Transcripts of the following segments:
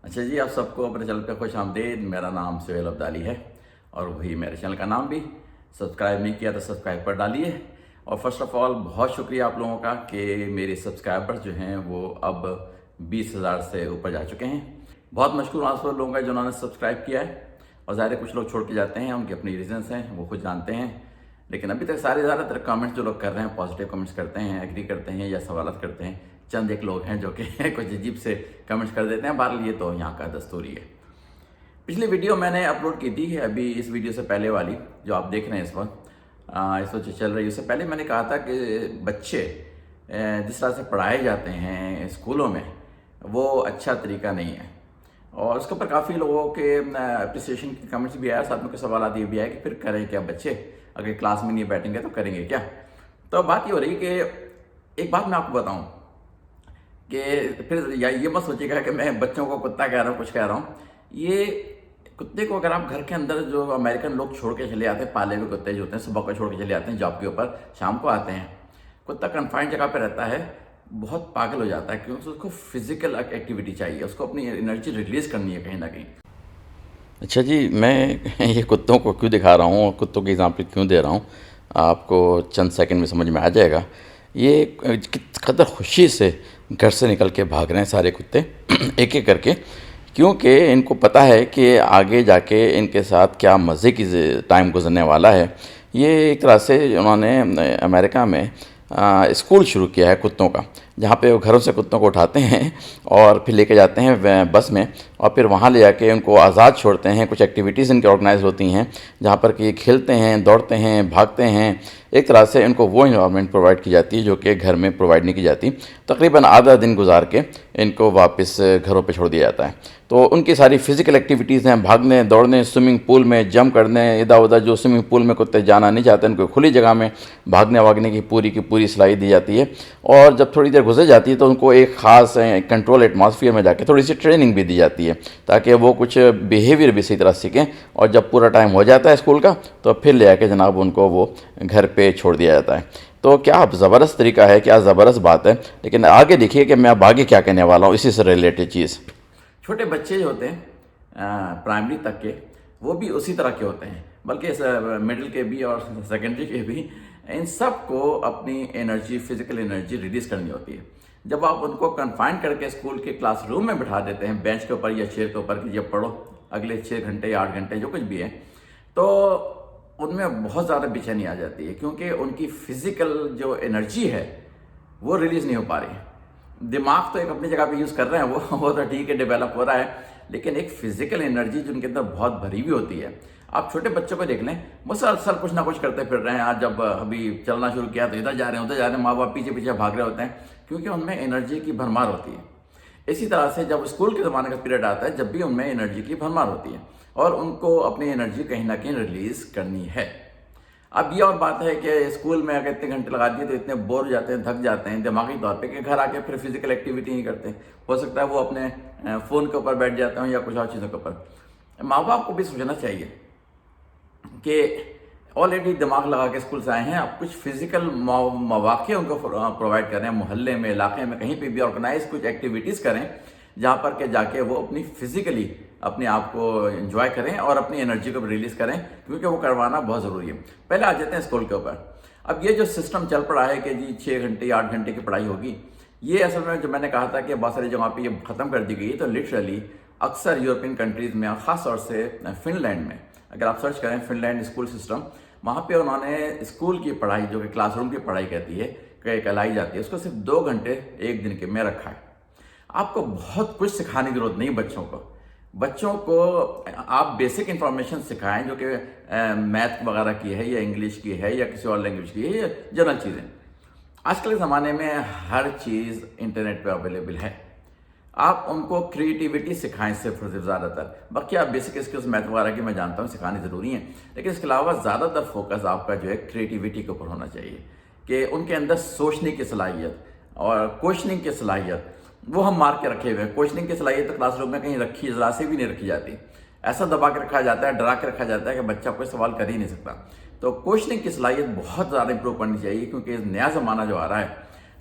اچھا جی، آپ سب کو اپنے چینل پہ خوش آمدید۔ میرا نام سہیل عبدالی ہے اور وہی میرے چینل کا نام بھی۔ سبسکرائب نہیں کیا تو سبسکرائب پر ڈالیے۔ اور فرسٹ آف آل بہت شکریہ آپ لوگوں کا کہ میرے سبسکرائبر جو ہیں وہ اب 20,000 سے اوپر جا چکے ہیں۔ بہت مشکور آپ سب لوگوں کا جنہوں نے سبسکرائب کیا ہے، اور ظاہر ہے کچھ لوگ چھوڑ کے جاتے ہیں، ان کے اپنی ریزنس ہیں، وہ خود جانتے ہیں۔ لیکن ابھی تک زیادہ تر کامنٹس جو لوگ کر رہے ہیں پازیٹیو کامنٹس کرتے ہیں، ایگری کرتے ہیں یا سوالات کرتے ہیں۔ چند ایک لوگ ہیں جو کہ کچھ عجیب سے کمنٹس کر دیتے ہیں، بہرحال یہ تو یہاں کا دستوری ہے۔ پچھلی ویڈیو میں نے اپلوڈ کی تھی، ابھی اس ویڈیو سے پہلے والی جو آپ دیکھ رہے ہیں اس وقت چل رہی ہے، اس سے پہلے میں نے کہا تھا کہ بچے جس طرح سے پڑھائے جاتے ہیں اسکولوں میں وہ اچھا طریقہ نہیں ہے، اور اس کے اوپر کافی لوگوں کے اپریسیشن کے کمنٹس بھی آیا، ساتھ میں کچھ سوالات یہ بھی آئے کہ پھر کریں کیا بچے، اگر کلاس میں نہیں بیٹھیں گے تو کریں گے کیا۔ تو بات یہ ہو رہی کہ ایک بات میں آپ کو بتاؤں کہ پھر یہ مت سوچیے گا کہ میں بچوں کو کتا کہہ رہا ہوں، کچھ کہہ رہا ہوں۔ یہ کتے کو اگر آپ گھر کے اندر، جو امریکن لوگ چھوڑ کے چلے آتے ہیں، پالے ہوئے کتے جو ہوتے ہیں صبح کو چھوڑ کے چلے آتے ہیں جاب کے اوپر، شام کو آتے ہیں، کتا کنفائنڈ جگہ پہ رہتا ہے، بہت پاگل ہو جاتا ہے کیونکہ اس کو فزیکل ایکٹیویٹی چاہیے، اس کو اپنی انرجی ریلیز کرنی ہے کہیں نہ کہیں۔ اچھا جی، میں یہ کتوں کو کیوں دکھا رہا ہوں اور کتوں کی اگزامپل کیوں دے رہا ہوں، آپ کو چند سیکنڈ میں سمجھ میں آ جائے گا۔ یہ کس قدر خوشی سے گھر سے نکل کے بھاگ رہے ہیں سارے کتے ایک ایک کر کے، کیونکہ ان کو پتہ ہے کہ آگے جا کے ان کے ساتھ کیا مزے کی ٹائم گزرنے والا ہے۔ یہ ایک طرح سے انہوں نے امریکہ میں اسکول شروع کیا ہے کتوں کا، جہاں پہ وہ گھروں سے کتوں کو اٹھاتے ہیں اور پھر لے کے جاتے ہیں بس میں، اور پھر وہاں لے جا کے ان کو آزاد چھوڑتے ہیں۔ کچھ ایکٹیویٹیز ان کی آرگنائز ہوتی ہیں جہاں پر کہ یہ کھیلتے ہیں، دوڑتے ہیں، بھاگتے ہیں۔ ایک طرح سے ان کو وہ انوائرمنٹ پرووائڈ کی جاتی ہے جو کہ گھر میں پرووائڈ نہیں کی جاتی۔ تقریباً آدھا دن گزار کے ان کو واپس گھروں پہ چھوڑ دیا جاتا ہے۔ تو ان کی ساری فزیکل ایکٹیویٹیز ہیں، بھاگنے، دوڑنے، سوئمنگ پول میں جمپ کرنے، ادھر ادھر، جو سوئمنگ پول میں کتے جانا نہیں چاہتے ان کو کھلی جگہ میں بھاگنے کی پوری صلاحیت دی جاتی ہے۔ اور جب تھوڑی دیر گزر جاتی ہے تو ان کو ایک خاص کنٹرول ایٹماسفیئر میں جا کے تھوڑی سی ٹریننگ بھی دی جاتی ہے تاکہ وہ کچھ بیہیویئر بھی صحیح طرح سیکھیں، اور جب پورا ٹائم ہو جاتا ہے اسکول کا تو پھر لے آ کے جناب ان کو وہ گھر پہ چھوڑ دیا جاتا ہے۔ تو کیا زبردست طریقہ ہے، کیا زبردست بات ہے۔ لیکن آگے دیکھیے کہ میں اب آگے کیا کہنے والا ہوں اسی سے ریلیٹڈ چیز۔ چھوٹے بچے جو ہوتے ہیں پرائمری تک کے، وہ بھی اسی طرح کے ہوتے ہیں، بلکہ مڈل کے بھی اور سیکنڈری کے بھی، ان سب کو اپنی انرجی، فزیکل انرجی ریلیز کرنی ہوتی ہے۔ جب آپ ان کو کنفائن کر کے اسکول کے کلاس روم میں بٹھا دیتے ہیں، بینچ کے اوپر یا چیئر کے اوپر، کہ جب پڑھو اگلے 6 گھنٹے یا 8 گھنٹے جو کچھ بھی ہے، تو ان میں بہت زیادہ بے چینی آ جاتی ہے، کیونکہ ان کی فزیکل جو انرجی ہے وہ ریلیز نہیں ہو پا رہی ہے۔ دماغ تو ایک اپنی جگہ پہ یوز کر رہے ہیں، وہ تو ٹھیک ہے، ڈیولپ ہو رہا ہے، لیکن ایک فزیکل انرجی جو ان کے اندر بہت بھری ہوئی ہوتی ہے۔ آپ چھوٹے بچوں کو دیکھ لیں، مسلسل کچھ نہ کچھ کرتے پھر رہے ہیں۔ آج جب ابھی چلنا شروع کیا تو ادھر جا رہے ہیں، ادھر جا رہے ہیں، ماں باپ پیچھے پیچھے بھاگ رہے ہوتے ہیں، کیونکہ ان میں انرجی کی بھرمار ہوتی ہے۔ اسی طرح سے جب اسکول کے زمانے کا پیریڈ آتا ہے، جب بھی ان میں انرجی کی بھرمار ہوتی ہے اور ان کو اپنی انرجی کہیں نہ کہیں ریلیز کرنی ہے۔ اب یہ اور بات ہے کہ اسکول میں اگر اتنے گھنٹے لگا دیے تو اتنے بور ہو جاتے ہیں، تھک جاتے ہیں دماغی طور پہ، کہ گھر آ کے پھر فزیکل ایکٹیویٹی نہیں کرتے۔ ہو سکتا ہے وہ اپنے فون کے اوپر بیٹھ جاتے ہیں یا کچھ اور چیزوں کے اوپر۔ ماں باپ کو بھی سوچنا چاہیے کہ آلریڈی دماغ لگا کے اسکول سے آئے ہیں، آپ کچھ فزیکل مواقع ان کو پرووائڈ کریں، محلے میں، علاقے میں، کہیں پہ بھی آرگنائز کچھ ایکٹیویٹیز کریں جہاں پر کہ جا کے وہ اپنی فزیکلی اپنے آپ کو انجوائے کریں اور اپنی انرجی کو بھی ریلیز کریں، کیونکہ وہ کروانا بہت ضروری ہے۔ پہلے آ جاتے ہیں اسکول کے اوپر۔ اب یہ جو سسٹم چل پڑا ہے کہ جی 6 گھنٹے یا 8 گھنٹے کی پڑھائی ہوگی، یہ اصل میں جو میں نے کہا تھا کہ بہت ساری جگہوں پہ یہ ختم کر دی گئی، تو لٹرلی اکثر یورپین کنٹریز میں، خاص طور سے فن لینڈ میں، اگر آپ سرچ کریں فن لینڈ اسکول سسٹم، وہاں پہ انہوں نے اسکول کی پڑھائی جو کہ کلاس روم کی پڑھائی کہتی ہے، کہلائی جاتی ہے، اس کو صرف 2 گھنٹے ایک دن کے میں رکھا ہے۔ آپ کو بہت کچھ سکھانے کی ضرورت نہیں بچوں کو آپ بیسک انفارمیشن سکھائیں جو کہ میتھ وغیرہ کی ہے یا انگلش کی ہے یا کسی اور لینگویج کی ہے یا جنرل چیزیں۔ آج کل کے زمانے میں ہر چیز انٹرنیٹ پہ اویلیبل ہے، آپ ان کو کریٹیویٹی سکھائیں صرف زیادہ تر۔ باقی آپ بیسک اسکلز میتھ وغیرہ کی میں جانتا ہوں سکھانی ضروری ہیں، لیکن اس کے علاوہ زیادہ تر فوکس آپ کا جو ہے کریٹیویٹی کے اوپر ہونا چاہیے، کہ ان کے اندر سوچنے کی صلاحیت اور کوشچننگ کی صلاحیت وہ ہم مار کے رکھے ہوئے ہیں۔ کوشچننگ کی صلاحیت تو کلاس روم میں کہیں رکھی ذرا سے بھی نہیں رکھی جاتی، ایسا دبا کے رکھا جاتا ہے، ڈرا کے رکھا جاتا ہے کہ بچہ کوئی سوال کر ہی نہیں سکتا۔ تو کوشچننگ کی صلاحیت بہت زیادہ امپروو کرنی چاہیے، کیونکہ نیا زمانہ جو آ رہا ہے،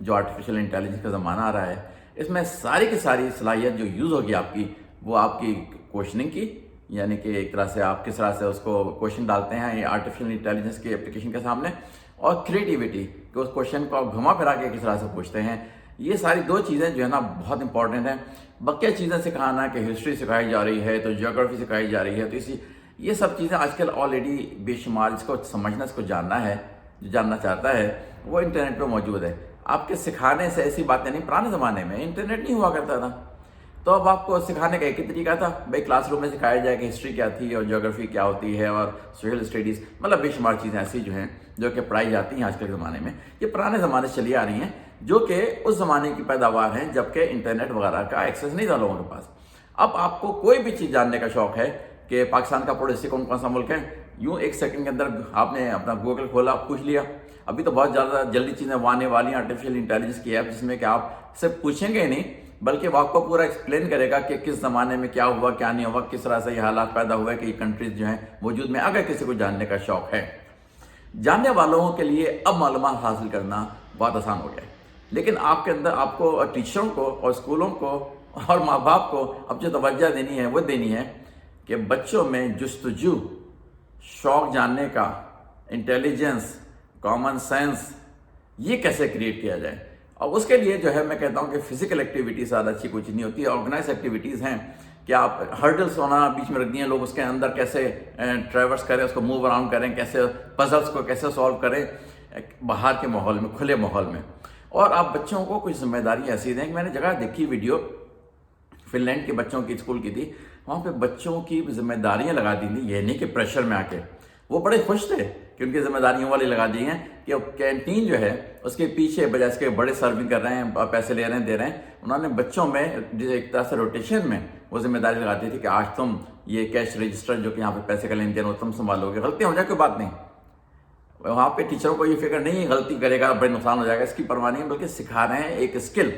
جو آرٹیفیشل انٹیلیجنس کا زمانہ آ رہا ہے، اس میں ساری کی ساری صلاحیت جو یوز ہوگی آپ کی، وہ آپ کی کوشچننگ کی، یعنی کہ ایک طرح سے آپ کس طرح سے اس کو کوشچن ڈالتے ہیں آرٹیفیشل انٹیلیجنس کی اپلیکیشن کے سامنے، اور کریٹیوٹی کہ اس کوشچن کو آپ گھما پھرا کے کس طرح سے پوچھتے ہیں. یہ ساری 2 چیزیں جو ہے نا بہت امپورٹنٹ ہیں. بقیہ چیزیں سکھانا کہ ہسٹری سکھائی جا رہی ہے تو جیوگرافی سکھائی جا رہی ہے، تو یہ سب چیزیں آج کل آلریڈی بے شمار اس کو سمجھنا، اس کو جاننا ہے، جو جاننا چاہتا ہے وہ انٹرنیٹ پہ موجود ہے. آپ کے سکھانے سے ایسی باتیں نہیں. پرانے زمانے میں انٹرنیٹ نہیں ہوا کرتا تھا، تو اب آپ کو سکھانے کا ایک ہی طریقہ تھا، بھائی کلاس روم میں سکھایا جائے کہ ہسٹری کیا تھی اور جیوگرافی کیا ہوتی ہے اور سوشل اسٹڈیز، مطلب بے شمار چیزیں ایسی جو ہیں جو کہ پڑھائی جاتی ہیں آج کل کے زمانے میں. یہ پرانے زمانے سے چلی آ رہی ہیں جو کہ اس زمانے کی پیداوار ہیں جب کہ انٹرنیٹ وغیرہ کا ایکسیس نہیں تھا لوگوں کے پاس. اب آپ کو کوئی بھی چیز جاننے کا شوق ہے کہ پاکستان کا پڑوسی کون سا ملک ہے، یوں 1 سیکنڈ کے اندر آپ نے اپنا گوگل کھولا، پوچھ لیا. ابھی تو بہت زیادہ جلدی چیزیں آنے والی ہیں، آرٹیفیشل انٹیلیجنس کی ایپ، جس میں کہ آپ صرف پوچھیں گے نہیں بلکہ وہ آپ کو پورا ایکسپلین کرے گا کہ کس زمانے میں کیا ہوا، کیا نہیں ہوا، کس طرح سے یہ حالات پیدا ہوئے کہ یہ کنٹریز جو ہیں وجود میں. اگر کسی کو جاننے کا شوق ہے، جاننے والوں کے لیے اب معلومات حاصل کرنا بہت آسان ہو گیا ہے. لیکن آپ کے اندر آپ کو ٹیچروں کو اور اسکولوں کو اور ماں باپ کو اب جو توجہ دینی ہے وہ دینی ہے کہ بچوں میں جستجو، شوق جاننے کا، انٹیلیجنس، کامن سینس، یہ کیسے کریٹ کیا جائے. اور اس کے لیے جو ہے میں کہتا ہوں کہ فزیکل ایکٹیویٹی زیادہ اچھی کوئی چیز نہیں ہوتی. آرگنائز ایکٹیویٹیز ہیں کہ آپ ہرڈلس ہونا بیچ میں رکھ دیے، لوگ اس کے اندر کیسے ٹریورس کریں، اس کو موو اراؤنڈ کریں، کیسے پزلس کو کیسے سولو کریں باہر کے ماحول میں، کھلے ماحول میں. اور آپ بچوں کو کچھ ذمہ داری ایسی دیں کہ میں نے جگہ دیکھی ویڈیو، فن لینڈ کے بچوں کی اسکول کی تھی، وہاں پہ بچوں کی ذمہ داریاں لگا دی تھیں. یہ نہیں کہ پریشر میں آ کے، وہ بڑے خوش تھے کہ ان کی ذمہ داریوں والی لگا دی ہیں کہ کینٹین جو ہے اس کے پیچھے بجائے اس کے بڑے سرونگ کر رہے ہیں، پیسے لے رہے ہیں، دے رہے ہیں. انہوں نے بچوں میں ایک طرح سے روٹیشن میں وہ ذمہ داری لگاتی تھی کہ آج تم یہ کیش رجسٹر جو کہ یہاں پہ پیسے کا لین دین ہو تم سنبھالو گے. غلطیاں ہو جائے کوئی بات نہیں، وہاں پہ ٹیچروں کو یہ فکر نہیں غلطی کرے گا بڑے نقصان ہو جائے گا، اس کی پرواہ نہیں ہے، بلکہ سکھا رہے ہیں ایک اسکل.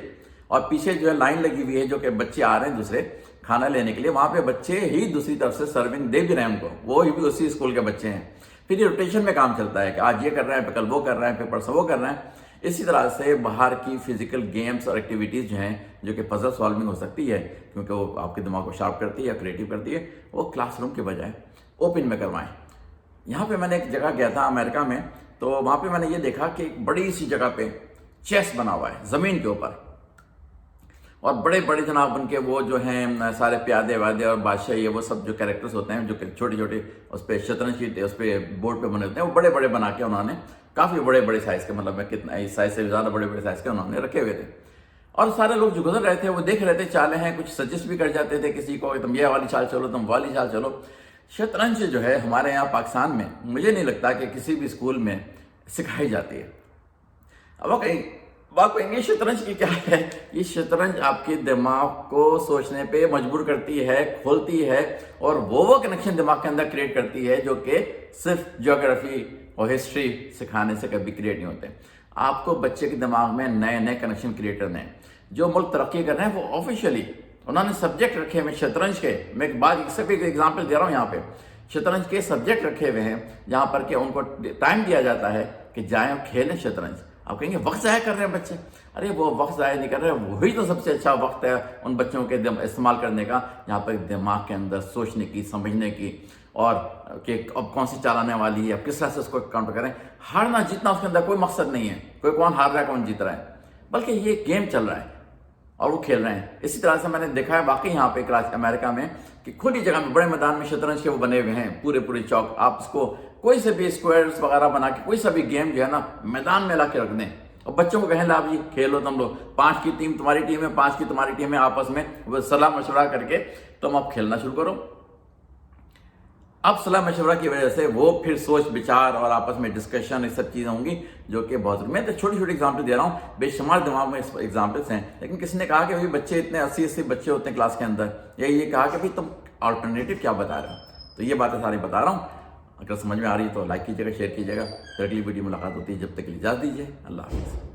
اور پیچھے جو ہے لائن لگی ہوئی ہے جو کہ بچے آ رہے ہیں دوسرے کھانا لینے کے لیے، وہاں پہ بچے ہی دوسری طرف سے سرونگ دے بھی رہے ہیں ان کو، وہ بھی اسی اسکول کے بچے ہیں. پھر یہ روٹیشن میں کام چلتا ہے کہ آج یہ کر رہے ہیں، پھر کل وہ کر رہے ہیں، پھر پرسوں وہ کر رہے ہیں. اسی طرح سے باہر کی فزیکل گیمز اور ایکٹیویٹیز جو ہیں جو کہ پزل سالونگ ہو سکتی ہے کیونکہ وہ آپ کے دماغ کو شارپ کرتی ہے یا کریٹیو کرتی ہے، وہ کلاس روم کے بجائے اوپن میں کروائیں. یہاں پہ میں نے ایک جگہ گیا تھا امریکہ میں، تو وہاں پہ میں نے یہ دیکھا کہ ایک بڑی سی جگہ پہ چیس بنا ہوا ہے زمین کے اوپر، اور بڑے بڑے جناب ان کے وہ جو ہیں سارے پیادے وادے اور بادشاہ، یہ وہ سب جو کریکٹرز ہوتے ہیں جو کہ چھوٹے چھوٹے اس پہ شطرنج کی اس پہ بورڈ پہ بنے ہوتے ہیں، وہ بڑے بڑے بنا کے انہوں نے کافی بڑے بڑے سائز کے، مطلب میں کتنا اس سائز سے زیادہ بڑے بڑے سائز کے انہوں نے رکھے ہوئے تھے. اور سارے لوگ جو گزر رہے تھے وہ دیکھ رہے تھے، چالیں ہیں، کچھ سجیسٹ بھی کر جاتے تھے کسی کو تم یہ والی چال چلو، تم والی چال چلو. شطرنج جو ہے ہمارے یہاں پاکستان میں مجھے نہیں لگتا کہ کسی بھی اسکول میں سکھائی جاتی ہے. اب بات کہیں گے شطرنج کی کیا ہے؟ یہ شطرنج آپ کے دماغ کو سوچنے پہ مجبور کرتی ہے، کھولتی ہے، اور وہ کنیکشن دماغ کے اندر کریٹ کرتی ہے جو کہ صرف جیوگرافی اور ہسٹری سکھانے سے کبھی کریٹ نہیں ہوتے. آپ کو بچے کے دماغ میں نئے نئے کنیکشن کریٹ کرنے ہیں. جو ملک ترقی کر رہے ہیں وہ آفیشیلی انہوں نے سبجیکٹ رکھے ہوئے شطرنج کے. میں ایک بات سب ایک ایگزامپل دے رہا ہوں، یہاں پہ شطرنج کے سبجیکٹ رکھے ہوئے ہیں جہاں پر کہ ان کو ٹائم دیا جاتا ہے کہ جائیں اور کھیلیں شطرنج. آپ کہیں گے وقت ضائع کر رہے ہیں بچے. ارے وہ وقت ضائع نہیں کر رہے، وہی تو سب سے اچھا وقت ہے ان بچوں کے استعمال کرنے کا جہاں پر دماغ کے اندر سوچنے کی، سمجھنے کی، اور کہ اب کون سی چال آنے والی ہے، اب کس طرح سے اس کو کاؤنٹر کریں. ہارنا جیتنا اس کے اندر کوئی مقصد نہیں ہے، کوئی کون ہار رہا ہے کون جیت رہا ہے، بلکہ یہ گیم چل رہا ہے اور وہ کھیل رہے ہیں. اسی طرح سے میں نے دیکھا ہے واقعی یہاں پہ امریکہ میں کہ کھلی جگہ میں بڑے میدان میں شطرنج کے وہ بنے ہوئے ہیں پورے چوک. آپ اس کو کوئی سے بھی اسکوائرز وغیرہ بنا کے کوئی سا بھی گیم جو ہے نا میدان میں لا کے رکھ دیں اور بچوں کو کہیں لا جی کھیلو تم لوگ، 5 کی ٹیم تمہاری ٹیم ہے، 5 کی تمہاری ٹیم ہے، آپس میں وہ صلاح مشورہ کر کے تم اب کھیلنا شروع کرو. اب صلاح مشورہ کی وجہ سے وہ پھر سوچ بچار اور آپس میں ڈسکشن، یہ سب چیزیں ہوں گی جو کہ بہت ضروری. میں تو چھوٹی چھوٹی ایگزامپل دے رہا ہوں، بے شمار دماغ میں ایگزامپلس ہیں. لیکن کسی نے کہا کہ بچے اتنے 80 بچے ہوتے ہیں کلاس کے اندر، یا یہ کہا کہ تم آلٹرنیٹیو کیا بتا رہے ہو. تو یہ باتیں ساری بتا رہا ہوں. اگر سمجھ میں آ رہی ہے تو لائک کیجیے گا، شیئر کیجیے گا. پھر اگلی ویڈیو ملاقات ہوتی ہے، جب تک کے لیے اجازت دیجیے. اللہ حافظ.